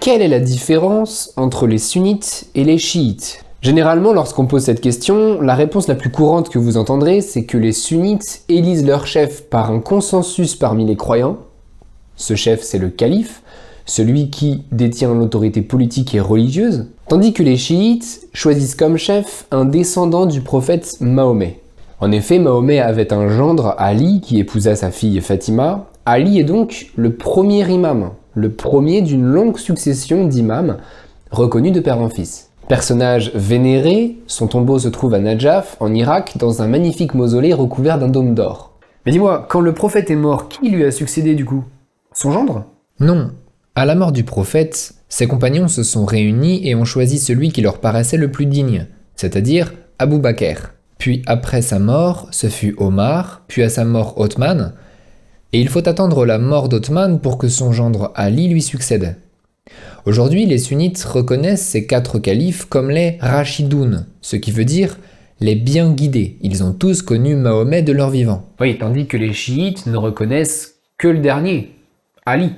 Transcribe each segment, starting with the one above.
Quelle est la différence entre les sunnites et les chiites? Généralement, lorsqu'on pose cette question, la réponse la plus courante que vous entendrez, c'est que les sunnites élisent leur chef par un consensus parmi les croyants. Ce chef, c'est le calife, celui qui détient l'autorité politique et religieuse, tandis que les chiites choisissent comme chef un descendant du prophète Mahomet. En effet, Mahomet avait un gendre, Ali, qui épousa sa fille Fatima. Ali est donc le premier imam, le premier d'une longue succession d'imams reconnus de père en fils. Personnage vénéré, son tombeau se trouve à Najaf, en Irak, dans un magnifique mausolée recouvert d'un dôme d'or. Mais dis-moi, quand le prophète est mort, qui lui a succédé du coup? Son gendre? Non. À la mort du prophète, ses compagnons se sont réunis et ont choisi celui qui leur paraissait le plus digne, c'est-à-dire Abu Bakr. Puis après sa mort, ce fut Omar, puis à sa mort Othman, et il faut attendre la mort d'Othman pour que son gendre Ali lui succède. Aujourd'hui, les sunnites reconnaissent ces 4 califes comme les Rashidoun, ce qui veut dire les bien guidés. Ils ont tous connu Mahomet de leur vivant. Oui, tandis que les chiites ne reconnaissent que le dernier, Ali.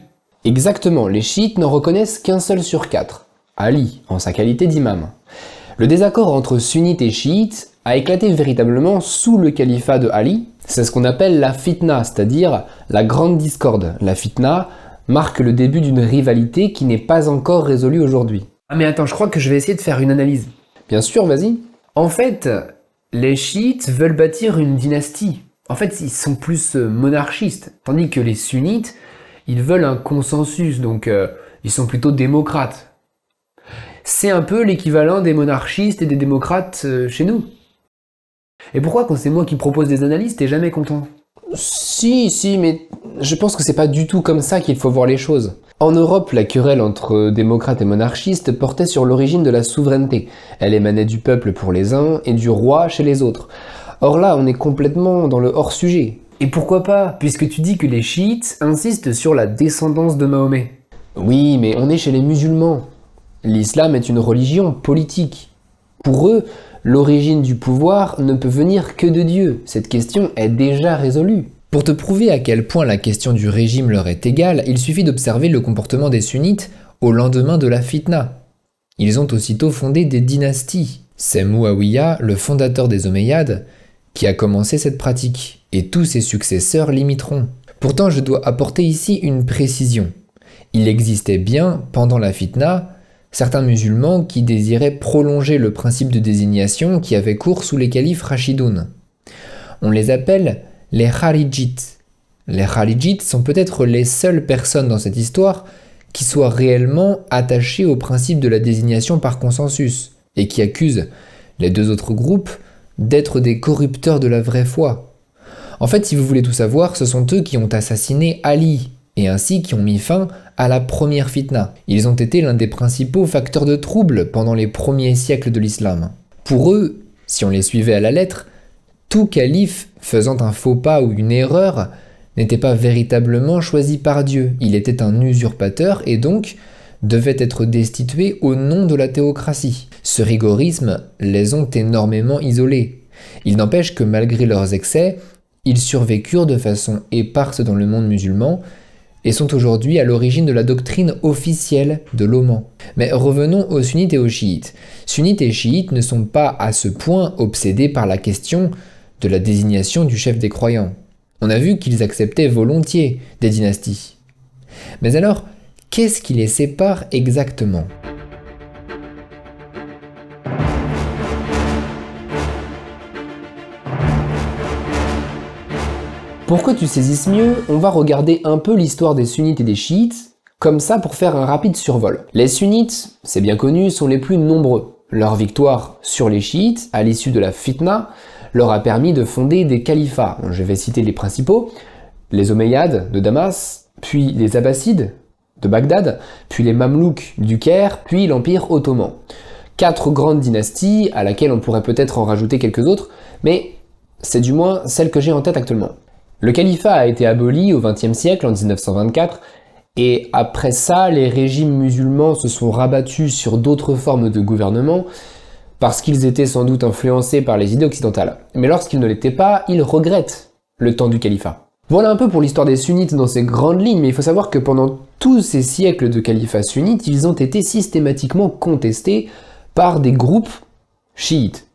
Exactement, les chiites n'en reconnaissent qu'un seul sur 4, Ali, en sa qualité d'imam. Le désaccord entre sunnites et chiites a éclaté véritablement sous le califat de Ali. C'est ce qu'on appelle la fitna, c'est-à-dire la grande discorde. La fitna marque le début d'une rivalité qui n'est pas encore résolue aujourd'hui. Ah mais attends, je crois que je vais essayer de faire une analyse. Bien sûr, vas-y. En fait, les chiites veulent bâtir une dynastie. En fait, ils sont plus monarchistes, tandis que les sunnites, ils veulent un consensus, donc ils sont plutôt démocrates. C'est un peu l'équivalent des monarchistes et des démocrates chez nous. Et pourquoi quand c'est moi qui propose des analyses, t'es jamais content? Si, mais je pense que c'est pas du tout comme ça qu'il faut voir les choses. En Europe, la querelle entre démocrates et monarchistes portait sur l'origine de la souveraineté. Elle émanait du peuple pour les uns et du roi chez les autres. Or là, on est complètement dans le hors-sujet. Et pourquoi pas, puisque tu dis que les chiites insistent sur la descendance de Mahomet. Oui, mais on est chez les musulmans. L'islam est une religion politique. Pour eux, l'origine du pouvoir ne peut venir que de Dieu. Cette question est déjà résolue. Pour te prouver à quel point la question du régime leur est égale, il suffit d'observer le comportement des sunnites au lendemain de la fitna. Ils ont aussitôt fondé des dynasties. C'est Mouawiya, le fondateur des Omeyyades, qui a commencé cette pratique, et tous ses successeurs l'imiteront. Pourtant, je dois apporter ici une précision. Il existait bien, pendant la fitna, certains musulmans qui désiraient prolonger le principe de désignation qui avait cours sous les califes Rashidoun. On les appelle les Kharijites. Les Kharijites sont peut-être les seules personnes dans cette histoire qui soient réellement attachées au principe de la désignation par consensus et qui accusent les 2 autres groupes d'être des corrupteurs de la vraie foi. En fait, si vous voulez tout savoir, ce sont eux qui ont assassiné Ali, et ainsi qui ont mis fin à la première fitna. Ils ont été l'un des principaux facteurs de troubles pendant les premiers siècles de l'islam. Pour eux, si on les suivait à la lettre, tout calife faisant un faux pas ou une erreur n'était pas véritablement choisi par Dieu. Il était un usurpateur et donc devait être destitué au nom de la théocratie. Ce rigorisme les ont énormément isolés. Il n'empêche que malgré leurs excès, ils survécurent de façon éparse dans le monde musulman et sont aujourd'hui à l'origine de la doctrine officielle de l'Oman. Mais revenons aux sunnites et aux chiites. Sunnites et chiites ne sont pas à ce point obsédés par la question de la désignation du chef des croyants. On a vu qu'ils acceptaient volontiers des dynasties. Mais alors, qu'est-ce qui les sépare exactement ? Pour que tu saisisses mieux, on va regarder un peu l'histoire des sunnites et des chiites, comme ça pour faire un rapide survol. Les sunnites, c'est bien connu, sont les plus nombreux. Leur victoire sur les chiites, à l'issue de la fitna, leur a permis de fonder des califats. Je vais citer les principaux, les Omeyyades de Damas, puis les Abbassides de Bagdad, puis les Mamelouks du Caire, puis l'Empire ottoman. 4 grandes dynasties à laquelle on pourrait peut-être en rajouter quelques autres, mais c'est du moins celle que j'ai en tête actuellement. Le califat a été aboli au XXe siècle, en 1924, et après ça, les régimes musulmans se sont rabattus sur d'autres formes de gouvernement, parce qu'ils étaient sans doute influencés par les idées occidentales. Mais lorsqu'ils ne l'étaient pas, ils regrettent le temps du califat. Voilà un peu pour l'histoire des sunnites dans ces grandes lignes, mais il faut savoir que pendant tous ces siècles de califat sunnite, ils ont été systématiquement contestés par des groupes chiites.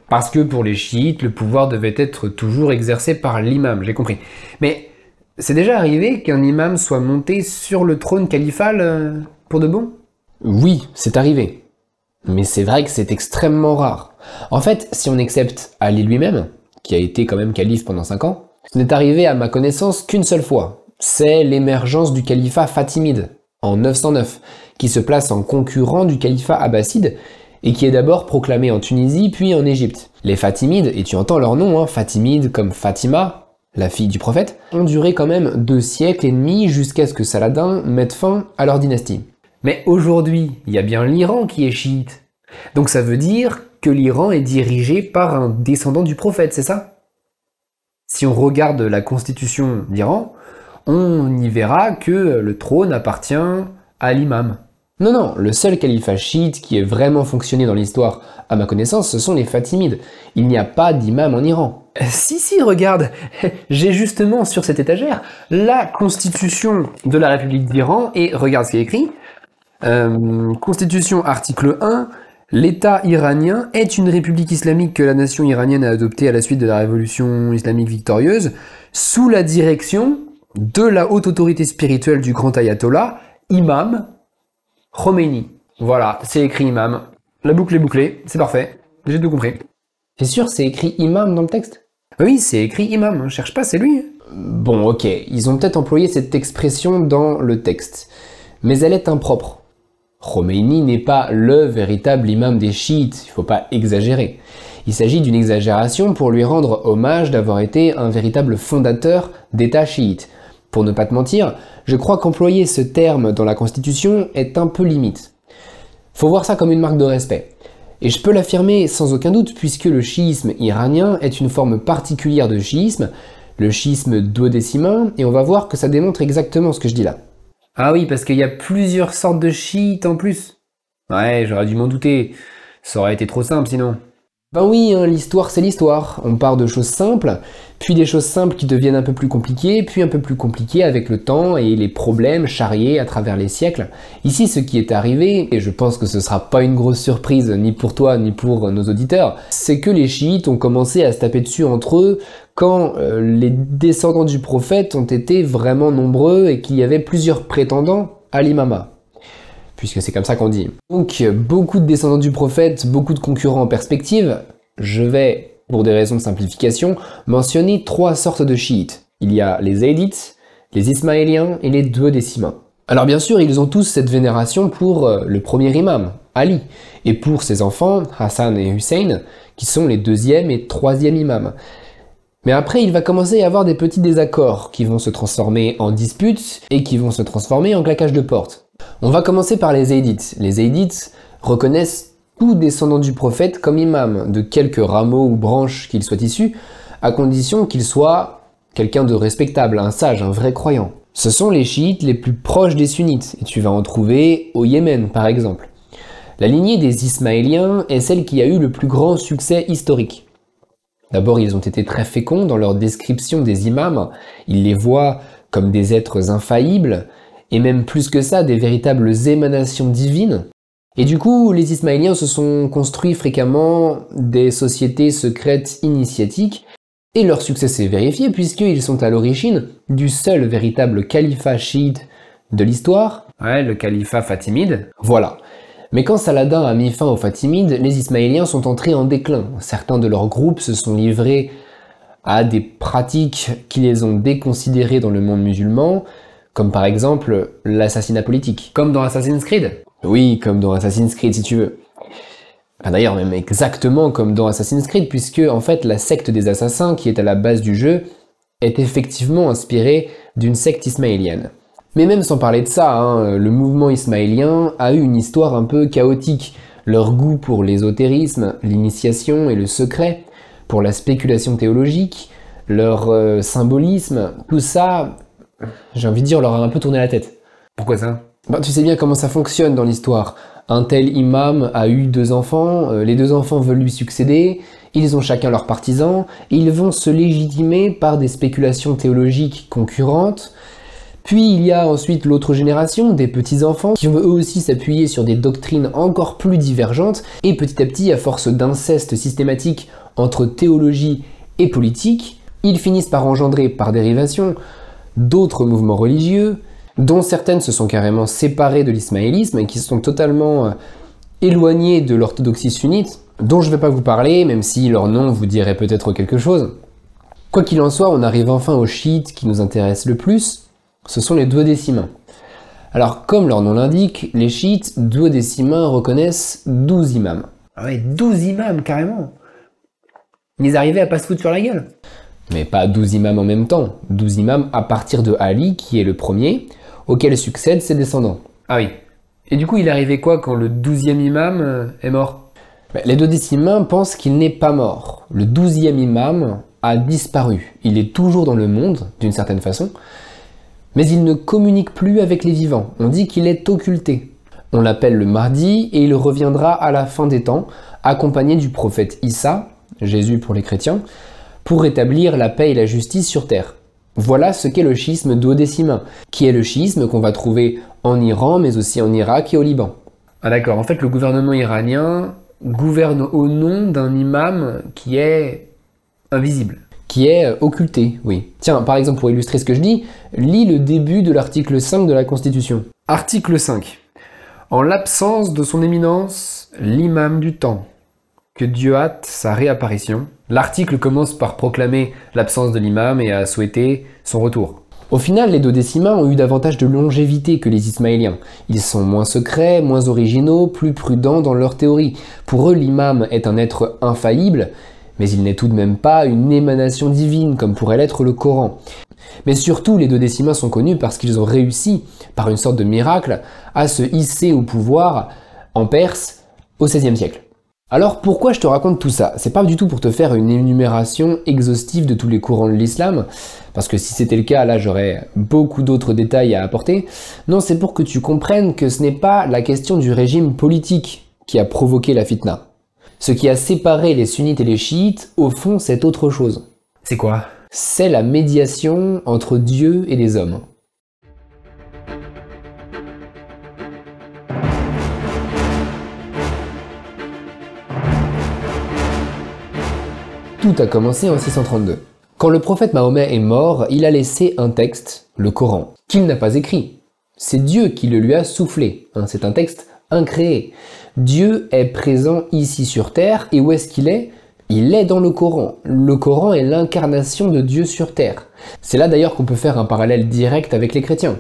Parce que pour les chiites, le pouvoir devait être toujours exercé par l'imam, j'ai compris. Mais c'est déjà arrivé qu'un imam soit monté sur le trône califal pour de bon? Oui, c'est arrivé. Mais c'est vrai que c'est extrêmement rare. En fait, si on accepte Ali lui-même, qui a été quand même calife pendant 5 ans, ce n'est arrivé à ma connaissance qu'une seule fois. C'est l'émergence du califat fatimide, en 909, qui se place en concurrent du califat abbasside, et qui est d'abord proclamé en Tunisie puis en Égypte. Les Fatimides, et tu entends leur nom, Fatimides comme Fatima, la fille du prophète, ont duré quand même 2 siècles et demi jusqu'à ce que Saladin mette fin à leur dynastie. Mais aujourd'hui, il y a bien l'Iran qui est chiite. Donc ça veut dire que l'Iran est dirigé par un descendant du prophète, c'est ça? Si on regarde la constitution d'Iran, on y verra que le trône appartient à l'imam. Non, le seul califat chiite qui ait vraiment fonctionné dans l'histoire, à ma connaissance, ce sont les Fatimides. Il n'y a pas d'imam en Iran. Si, regarde, j'ai justement sur cette étagère la constitution de la République d'Iran, et regarde ce qui est écrit. Constitution article 1, l'État iranien est une république islamique que la nation iranienne a adoptée à la suite de la révolution islamique victorieuse, sous la direction de la haute autorité spirituelle du grand ayatollah, imam Khomeini. Voilà, c'est écrit imam. La boucle est bouclée, c'est parfait, j'ai tout compris. T'es sûr c'est écrit imam dans le texte? Oui, c'est écrit imam, cherche pas, c'est lui. Bon, ok, ils ont peut-être employé cette expression dans le texte, mais elle est impropre. Khomeini n'est pas le véritable imam des chiites, il faut pas exagérer. Il s'agit d'une exagération pour lui rendre hommage d'avoir été un véritable fondateur d'État chiite. Pour ne pas te mentir, je crois qu'employer ce terme dans la Constitution est un peu limite. Faut voir ça comme une marque de respect. Et je peux l'affirmer sans aucun doute puisque le chiisme iranien est une forme particulière de chiisme, le chiisme duodécimain, et on va voir que ça démontre exactement ce que je dis là. Ah oui, parce qu'il y a plusieurs sortes de chiites en plus. Ouais, j'aurais dû m'en douter. Ça aurait été trop simple sinon. Ben oui, l'histoire c'est l'histoire. On part de choses simples, puis des choses simples qui deviennent un peu plus compliquées, puis un peu plus compliquées avec le temps et les problèmes charriés à travers les siècles. Ici, ce qui est arrivé, et je pense que ce sera pas une grosse surprise ni pour toi ni pour nos auditeurs, c'est que les chiites ont commencé à se taper dessus entre eux quand les descendants du prophète ont été vraiment nombreux et qu'il y avait plusieurs prétendants à l'imama. Puisque c'est comme ça qu'on dit. Donc, beaucoup de descendants du prophète, beaucoup de concurrents en perspective. Je vais, pour des raisons de simplification, mentionner 3 sortes de chiites. Il y a les Zaydites, les Ismaéliens et les duodécimains. Alors bien sûr, ils ont tous cette vénération pour le premier imam, Ali, et pour ses enfants, Hassan et Hussein, qui sont les 2e et 3e imams. Mais après, il va commencer à y avoir des petits désaccords qui vont se transformer en disputes et qui vont se transformer en claquage de porte. On va commencer par les Zaydites. Les Zaydites reconnaissent tout descendant du prophète comme imam, de quelques rameaux ou branches qu'il soit issu, à condition qu'il soit quelqu'un de respectable, un sage, un vrai croyant. Ce sont les chiites les plus proches des sunnites, et tu vas en trouver au Yémen par exemple. La lignée des Ismaéliens est celle qui a eu le plus grand succès historique. D'abord, ils ont été très féconds dans leur description des imams, ils les voient comme des êtres infaillibles, et même plus que ça, des véritables émanations divines. Et du coup, les Ismaéliens se sont construits fréquemment des sociétés secrètes initiatiques, et leur succès s'est vérifié puisqu'ils sont à l'origine du seul véritable califat chiite de l'histoire. Ouais, le califat fatimide. Voilà. Mais quand Saladin a mis fin aux Fatimides, les Ismaéliens sont entrés en déclin. Certains de leurs groupes se sont livrés à des pratiques qui les ont déconsidérés dans le monde musulman, comme par exemple l'assassinat politique. Comme dans Assassin's Creed? Oui, comme dans Assassin's Creed si tu veux. Enfin, d'ailleurs, même exactement comme dans Assassin's Creed, puisque en fait la secte des assassins qui est à la base du jeu est effectivement inspirée d'une secte ismaélienne. Mais même sans parler de ça, le mouvement ismaélien a eu une histoire un peu chaotique. Leur goût pour l'ésotérisme, l'initiation et le secret, pour la spéculation théologique, leur symbolisme, tout ça, j'ai envie de dire, leur a un peu tourné la tête. Pourquoi ça? Tu sais bien comment ça fonctionne dans l'histoire. Un tel imam a eu 2 enfants, les 2 enfants veulent lui succéder, ils ont chacun leurs partisans, ils vont se légitimer par des spéculations théologiques concurrentes. Puis il y a ensuite l'autre génération, des petits-enfants, qui vont eux aussi s'appuyer sur des doctrines encore plus divergentes, et petit à petit, à force d'inceste systématique entre théologie et politique, ils finissent par engendrer, par dérivation, d'autres mouvements religieux, dont certaines se sont carrément séparées de l'ismaélisme et qui sont totalement éloignées de l'orthodoxie sunnite, dont je ne vais pas vous parler, même si leur nom vous dirait peut-être quelque chose. Quoi qu'il en soit, on arrive enfin aux chiites qui nous intéressent le plus, ce sont les duodécimains. Alors, comme leur nom l'indique, les chiites duodécimains reconnaissent 12 imams. Ah ouais, 12 imams, carrément. Ils arrivaient à pas se foutre sur la gueule. Mais pas 12 imams en même temps, 12 imams à partir de Ali, qui est le premier, auquel succèdent ses descendants. Ah oui. Et du coup, il arrivait quoi quand le 12e imam est mort? Les duodécimains pensent qu'il n'est pas mort. Le 12e imam a disparu. Il est toujours dans le monde, d'une certaine façon, mais il ne communique plus avec les vivants. On dit qu'il est occulté. On l'appelle le Mahdi et il reviendra à la fin des temps, accompagné du prophète Issa, Jésus pour les chrétiens, pour rétablir la paix et la justice sur terre. Voilà ce qu'est le chiisme duodécimain, qui est le chiisme qu'on va trouver en Iran, mais aussi en Irak et au Liban. Ah d'accord, en fait le gouvernement iranien gouverne au nom d'un imam qui est invisible. Qui est occulté, oui. Tiens, par exemple, pour illustrer ce que je dis, lis le début de l'article 5 de la Constitution. Article 5. En l'absence de son éminence, l'imam du temps, que Dieu hâte sa réapparition. L'article commence par proclamer l'absence de l'imam et à souhaiter son retour. Au final, les duodécimains ont eu davantage de longévité que les ismaéliens. Ils sont moins secrets, moins originaux, plus prudents dans leur théorie. Pour eux, l'imam est un être infaillible, mais il n'est tout de même pas une émanation divine comme pourrait l'être le Coran. Mais surtout, les duodécimains sont connus parce qu'ils ont réussi, par une sorte de miracle, à se hisser au pouvoir en Perse au XVIe siècle. Alors pourquoi je te raconte tout ça? C'est pas du tout pour te faire une énumération exhaustive de tous les courants de l'islam, parce que si c'était le cas, là j'aurais beaucoup d'autres détails à apporter. Non, c'est pour que tu comprennes que ce n'est pas la question du régime politique qui a provoqué la fitna. Ce qui a séparé les sunnites et les chiites, au fond, c'est autre chose. C'est quoi? C'est la médiation entre Dieu et les hommes. Tout a commencé en 632. Quand le prophète Mahomet est mort, il a laissé un texte, le Coran, qu'il n'a pas écrit. C'est Dieu qui le lui a soufflé. C'est un texte incréé. Dieu est présent ici sur terre, et où est-ce qu'il est? Il est dans le Coran. Le Coran est l'incarnation de Dieu sur terre. C'est là d'ailleurs qu'on peut faire un parallèle direct avec les chrétiens.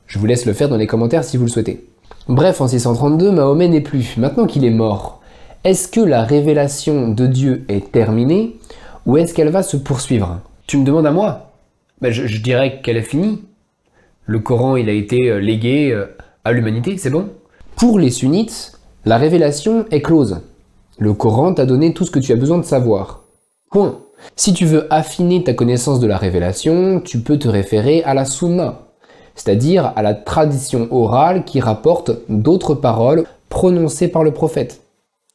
Je vous laisse le faire dans les commentaires si vous le souhaitez. Bref, en 632, Mahomet n'est plus. Maintenant qu'il est mort, est-ce que la révélation de Dieu est terminée, ou est-ce qu'elle va se poursuivre? Tu me demandes à moi? Je dirais qu'elle est finie. Le Coran, il a été légué à l'humanité, c'est bon? Pour les sunnites, la révélation est close. Le Coran t'a donné tout ce que tu as besoin de savoir. Point. Si tu veux affiner ta connaissance de la révélation, tu peux te référer à la sunna, c'est-à-dire à la tradition orale qui rapporte d'autres paroles prononcées par le prophète,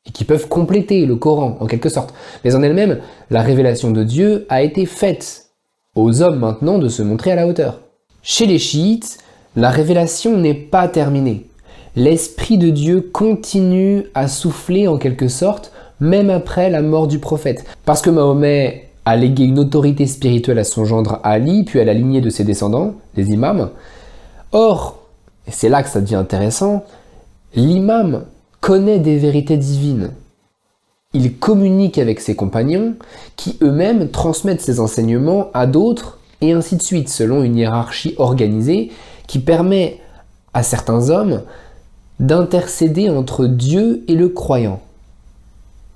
et qui peuvent compléter le Coran en quelque sorte. Mais en elle-même, la révélation de Dieu a été faite. Aux hommes maintenant de se montrer à la hauteur. Chez les chiites, la révélation n'est pas terminée. L'Esprit de Dieu continue à souffler en quelque sorte, même après la mort du prophète. Parce que Mahomet a légué une autorité spirituelle à son gendre Ali, puis à la lignée de ses descendants, les imams. Or, et c'est là que ça devient intéressant, l'imam connaît des vérités divines. Il communique avec ses compagnons, qui eux-mêmes transmettent ses enseignements à d'autres, et ainsi de suite, selon une hiérarchie organisée qui permet à certains hommes d'intercéder entre Dieu et le croyant.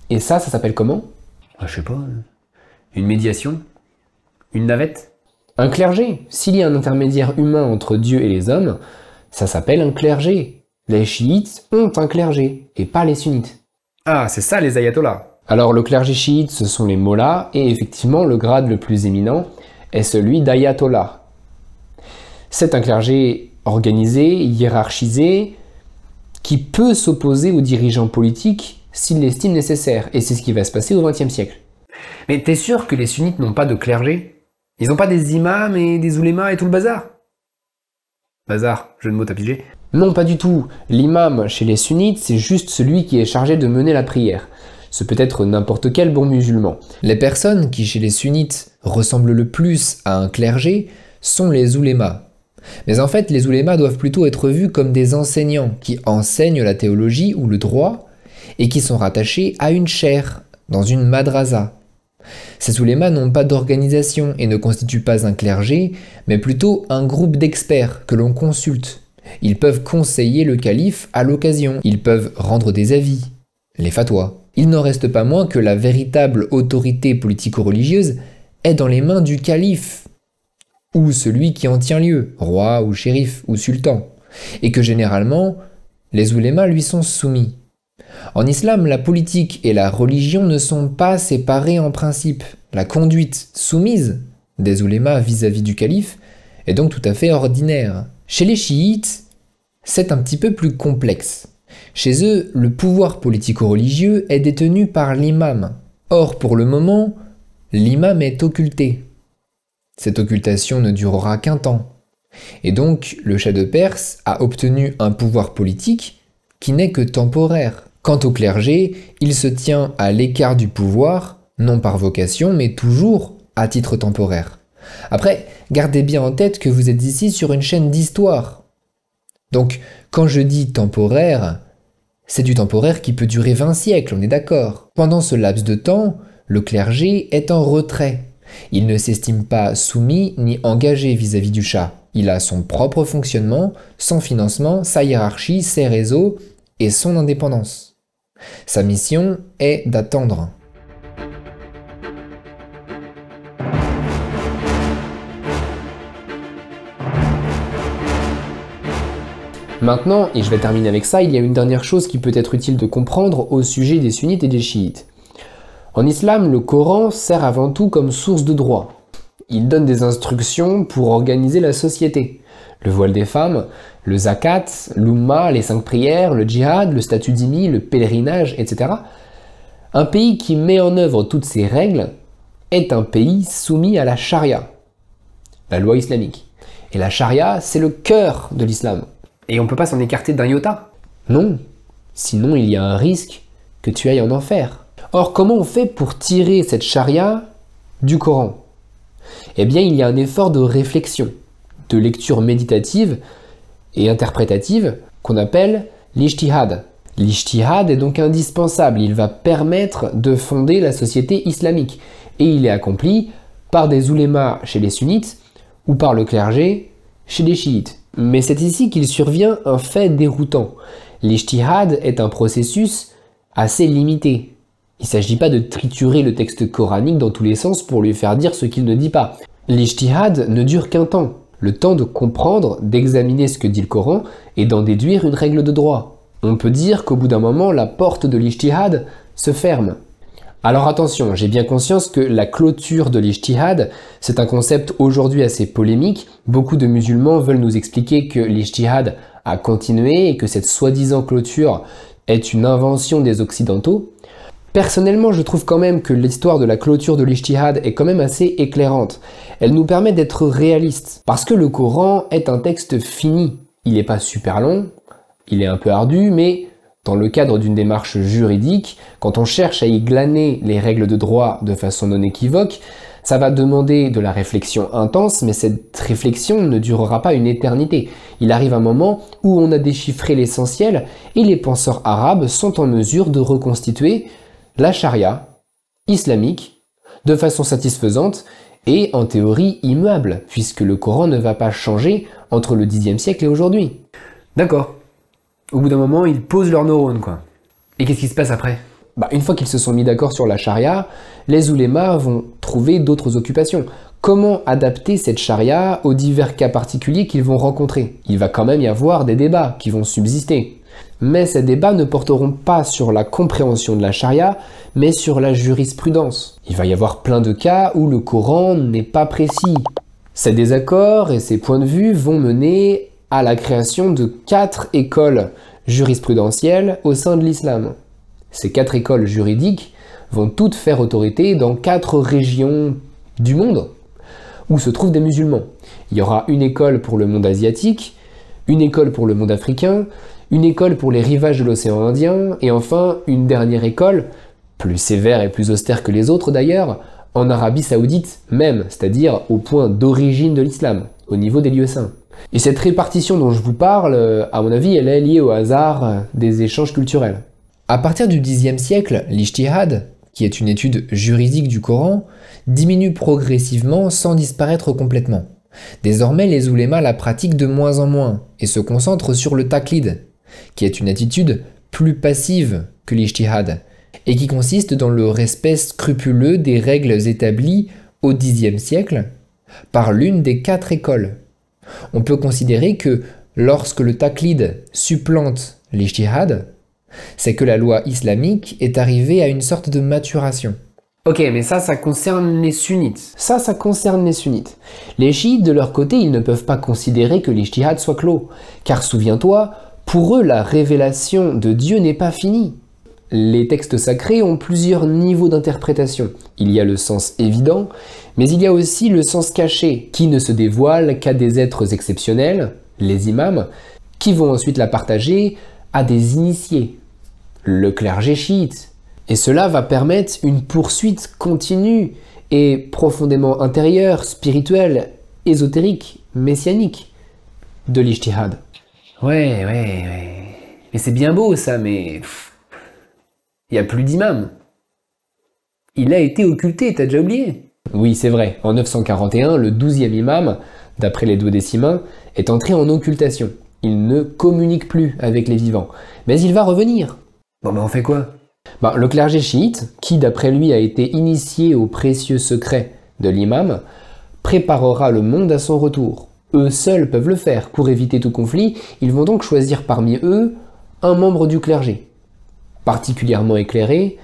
Et ça s'appelle comment? Je sais pas. Une médiation? Une navette? Un clergé. S'il y a un intermédiaire humain entre Dieu et les hommes, ça s'appelle un clergé. Les chiites ont un clergé, et pas les sunnites. Ah, c'est ça les ayatollahs. Alors le clergé chiite, ce sont les mollahs, et effectivement le grade le plus éminent est celui d'ayatollah. C'est un clergé organisé, hiérarchisé, qui peut s'opposer aux dirigeants politiques s'il l'estime nécessaire. Et c'est ce qui va se passer au XXe siècle. Mais t'es sûr que les sunnites n'ont pas de clergé? Ils n'ont pas des imams et des oulémas et tout le bazar? Bazar, jeu de mots, t'as pigé? Non, pas du tout. L'imam chez les sunnites, c'est juste celui qui est chargé de mener la prière. Ce peut être n'importe quel bon musulman. Les personnes qui, chez les sunnites, ressemblent le plus à un clergé sont les oulémas. Mais en fait, les oulémas doivent plutôt être vus comme des enseignants qui enseignent la théologie ou le droit et qui sont rattachés à une chaire, dans une madrasa. Ces oulémas n'ont pas d'organisation et ne constituent pas un clergé, mais plutôt un groupe d'experts que l'on consulte. Ils peuvent conseiller le calife à l'occasion, ils peuvent rendre des avis, les fatwas. Il n'en reste pas moins que la véritable autorité politico-religieuse est dans les mains du calife, ou celui qui en tient lieu, roi ou shérif ou sultan, et que généralement, les oulémas lui sont soumis. En islam, la politique et la religion ne sont pas séparées en principe. La conduite soumise des oulémas vis-à-vis du calife est donc tout à fait ordinaire. Chez les chiites, c'est un petit peu plus complexe. Chez eux, le pouvoir politico-religieux est détenu par l'imam. Or, pour le moment, l'imam est occulté. Cette occultation ne durera qu'un temps. Et donc, le Shah de Perse a obtenu un pouvoir politique qui n'est que temporaire. Quant au clergé, il se tient à l'écart du pouvoir, non par vocation, mais toujours à titre temporaire. Après, gardez bien en tête que vous êtes ici sur une chaîne d'histoire. Donc, quand je dis temporaire, c'est du temporaire qui peut durer 20 siècles, on est d'accord. Pendant ce laps de temps, le clergé est en retrait. Il ne s'estime pas soumis ni engagé vis-à-vis du Shah. Il a son propre fonctionnement, son financement, sa hiérarchie, ses réseaux et son indépendance. Sa mission est d'attendre. Maintenant, et je vais terminer avec ça, il y a une dernière chose qui peut être utile de comprendre au sujet des sunnites et des chiites. En islam, le Coran sert avant tout comme source de droit. Il donne des instructions pour organiser la société. Le voile des femmes, le zakat, l'umma, les 5 prières, le djihad, le statut d'immi, le pèlerinage, etc. Un pays qui met en œuvre toutes ces règles est un pays soumis à la charia, la loi islamique. Et la charia, c'est le cœur de l'islam. Et on ne peut pas s'en écarter d'un iota. Non, sinon il y a un risque que tu ailles en enfer. Or, comment on fait pour tirer cette charia du Coran? Eh bien, il y a un effort de réflexion, de lecture méditative et interprétative qu'on appelle l'ijtihad. L'ijtihad est donc indispensable, il va permettre de fonder la société islamique. Et il est accompli par des oulémas chez les sunnites ou par le clergé chez les chiites. Mais c'est ici qu'il survient un fait déroutant. L'ijtihad est un processus assez limité. Il ne s'agit pas de triturer le texte coranique dans tous les sens pour lui faire dire ce qu'il ne dit pas. L'ijtihad ne dure qu'un temps. Le temps de comprendre, d'examiner ce que dit le Coran et d'en déduire une règle de droit. On peut dire qu'au bout d'un moment, la porte de l'ijtihad se ferme. Alors attention, j'ai bien conscience que la clôture de l'ijtihad, c'est un concept aujourd'hui assez polémique. Beaucoup de musulmans veulent nous expliquer que l'ijtihad a continué et que cette soi-disant clôture est une invention des occidentaux. Personnellement, je trouve quand même que l'histoire de la clôture de l'ijtihad est quand même assez éclairante. Elle nous permet d'être réalistes, parce que le Coran est un texte fini. Il n'est pas super long, il est un peu ardu, mais dans le cadre d'une démarche juridique, quand on cherche à y glaner les règles de droit de façon non équivoque, ça va demander de la réflexion intense, mais cette réflexion ne durera pas une éternité. Il arrive un moment où on a déchiffré l'essentiel et les penseurs arabes sont en mesure de reconstituer la charia islamique de façon satisfaisante et en théorie immuable, puisque le Coran ne va pas changer entre le Xe siècle et aujourd'hui. D'accord. Au bout d'un moment, ils posent leurs neurones, quoi. Et qu'est-ce qui se passe après? Une fois qu'ils se sont mis d'accord sur la charia, les oulémas vont trouver d'autres occupations. Comment adapter cette charia aux divers cas particuliers qu'ils vont rencontrer? Il va quand même y avoir des débats qui vont subsister. Mais ces débats ne porteront pas sur la compréhension de la charia, mais sur la jurisprudence. Il va y avoir plein de cas où le Coran n'est pas précis. Ces désaccords et ces points de vue vont mener à la création de 4 écoles jurisprudentielles au sein de l'islam. Ces 4 écoles juridiques vont toutes faire autorité dans 4 régions du monde où se trouvent des musulmans. Il y aura une école pour le monde asiatique, une école pour le monde africain, une école pour les rivages de l'océan Indien, et enfin une dernière école, plus sévère et plus austère que les autres d'ailleurs, en Arabie Saoudite même, c'est-à-dire au point d'origine de l'islam, au niveau des lieux saints. Et cette répartition dont je vous parle, à mon avis, elle est liée au hasard des échanges culturels. À partir du Xe siècle, l'ijtihad, qui est une étude juridique du Coran, diminue progressivement sans disparaître complètement. Désormais, les oulémas la pratiquent de moins en moins et se concentrent sur le taqlid, qui est une attitude plus passive que l'ijtihad et qui consiste dans le respect scrupuleux des règles établies au Xe siècle par l'une des 4 écoles. On peut considérer que lorsque le taqlid supplante l'ijtihad, c'est que la loi islamique est arrivée à une sorte de maturation. Ok, mais ça concerne les sunnites. Ça concerne les sunnites. Les chiites, de leur côté, ils ne peuvent pas considérer que l'ijtihad soit clos. Car souviens-toi, pour eux, la révélation de Dieu n'est pas finie. Les textes sacrés ont plusieurs niveaux d'interprétation. Il y a le sens évident, mais il y a aussi le sens caché, qui ne se dévoile qu'à des êtres exceptionnels, les imams, qui vont ensuite la partager à des initiés, le clergé chiite. Et cela va permettre une poursuite continue et profondément intérieure, spirituelle, ésotérique, messianique de l'ijtihad. Ouais. Mais c'est bien beau ça, mais il n'y a plus d'imam. Il a été occulté, t'as déjà oublié? Oui, c'est vrai. En 941, le 12e imam, d'après les duodécimains, est entré en occultation. Il ne communique plus avec les vivants. Mais il va revenir. Bon, ben on fait quoi? Le clergé chiite, qui d'après lui a été initié aux précieux secrets de l'imam, préparera le monde à son retour. Eux seuls peuvent le faire. Pour éviter tout conflit, ils vont donc choisir parmi eux un membre du clergé, particulièrement éclairé,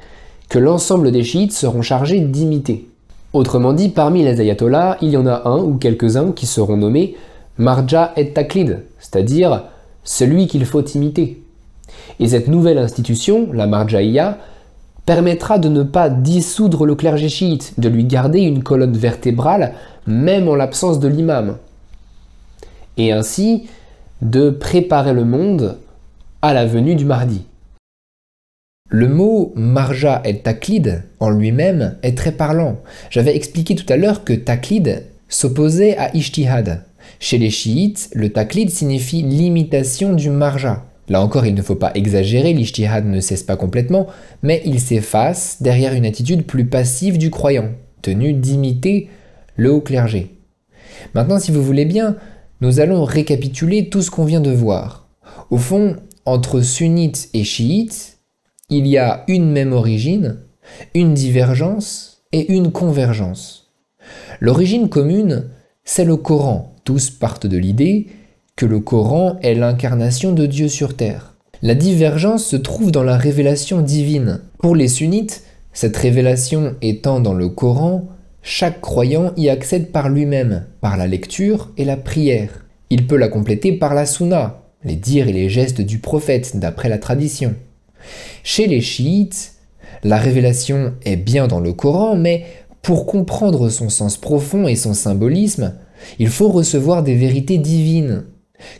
que l'ensemble des chiites seront chargés d'imiter. Autrement dit, parmi les ayatollahs, il y en a un ou quelques-uns qui seront nommés Marja et Taqlid, c'est-à-dire celui qu'il faut imiter. Et cette nouvelle institution, la Marjaïya, permettra de ne pas dissoudre le clergé chiite, de lui garder une colonne vertébrale, même en l'absence de l'imam. Et ainsi, de préparer le monde à la venue du Mahdi. Le mot marja et taqlid en lui-même est très parlant. J'avais expliqué tout à l'heure que taqlid s'opposait à ijtihad. Chez les chiites, le taqlid signifie l'imitation du marja. Là encore, il ne faut pas exagérer, l'ijtihad ne cesse pas complètement, mais il s'efface derrière une attitude plus passive du croyant, tenu d'imiter le haut clergé. Maintenant, si vous voulez bien, nous allons récapituler tout ce qu'on vient de voir. Au fond, entre sunnites et chiites, il y a une même origine, une divergence et une convergence. L'origine commune, c'est le Coran. Tous partent de l'idée que le Coran est l'incarnation de Dieu sur terre. La divergence se trouve dans la révélation divine. Pour les sunnites, cette révélation étant dans le Coran, chaque croyant y accède par lui-même, par la lecture et la prière. Il peut la compléter par la sunna, les dires et les gestes du prophète d'après la tradition. Chez les chiites, la révélation est bien dans le Coran, mais pour comprendre son sens profond et son symbolisme, il faut recevoir des vérités divines,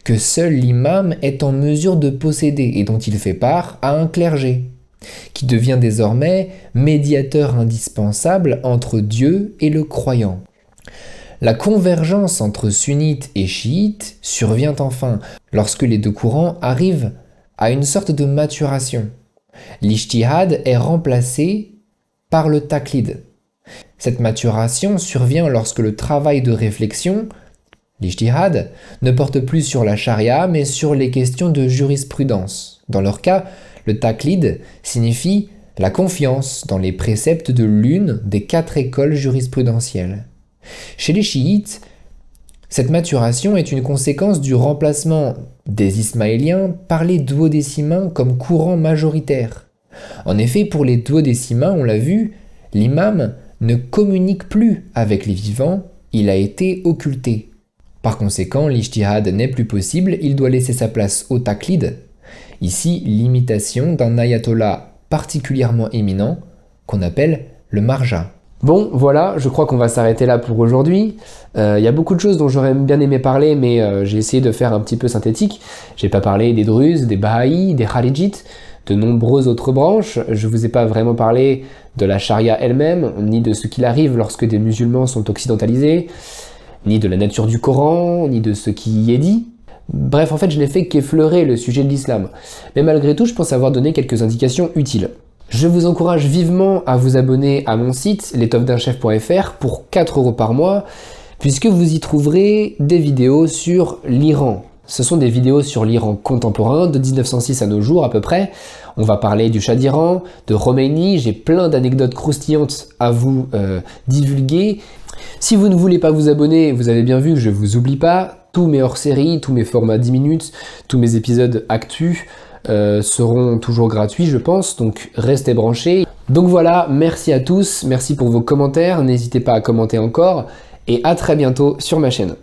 que seul l'imam est en mesure de posséder et dont il fait part à un clergé, qui devient désormais médiateur indispensable entre Dieu et le croyant. La convergence entre sunnites et chiites survient enfin lorsque les deux courants arrivent à une sorte de maturation. L'ijtihad est remplacé par le taqlid. Cette maturation survient lorsque le travail de réflexion, l'ijtihad, ne porte plus sur la charia mais sur les questions de jurisprudence. Dans leur cas, le taqlid signifie la confiance dans les préceptes de l'une des 4 écoles jurisprudentielles. Chez les chiites, cette maturation est une conséquence du remplacement des ismaéliens par les duodécimains comme courant majoritaire. En effet, pour les duodécimains, on l'a vu, l'imam ne communique plus avec les vivants, il a été occulté. Par conséquent, l'ijtihad n'est plus possible, il doit laisser sa place au taqlid, ici l'imitation d'un ayatollah particulièrement éminent qu'on appelle le marja. Bon, voilà, je crois qu'on va s'arrêter là pour aujourd'hui. Il y a beaucoup de choses dont j'aurais bien aimé parler, mais j'ai essayé de faire un petit peu synthétique. J'ai pas parlé des Druzes, des Bahaïs, des Kharijites, de nombreuses autres branches. Je vous ai pas vraiment parlé de la charia elle-même, ni de ce qu'il arrive lorsque des musulmans sont occidentalisés, ni de la nature du Coran, ni de ce qui y est dit. Bref, en fait, je n'ai fait qu'effleurer le sujet de l'islam. Mais malgré tout, je pense avoir donné quelques indications utiles. Je vous encourage vivement à vous abonner à mon site, l'étoffedunchef.fr, pour 4 € par mois, puisque vous y trouverez des vidéos sur l'Iran. Ce sont des vidéos sur l'Iran contemporain, de 1906 à nos jours à peu près. On va parler du Shah d'Iran, de Khomeini, j'ai plein d'anecdotes croustillantes à vous divulguer. Si vous ne voulez pas vous abonner, vous avez bien vu que je ne vous oublie pas, tous mes hors-séries, tous mes formats 10 minutes, tous mes épisodes actus, seront toujours gratuits je pense, donc restez branchés. Donc voilà, merci à tous, merci pour vos commentaires, n'hésitez pas à commenter encore, et à très bientôt sur ma chaîne.